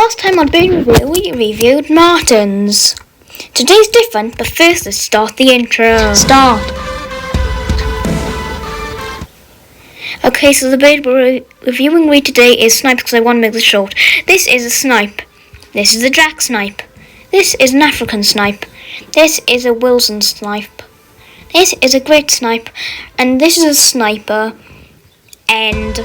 last time on Boon Review, we reviewed Martins. Today's different, but first let's start the intro. Start! Okay, so the bird we're reviewing today is snipes because I want to make this short. This is a snipe. This is a jack snipe. This is an African snipe. This is a Wilson snipe. This is a great snipe. And this is a sniper. And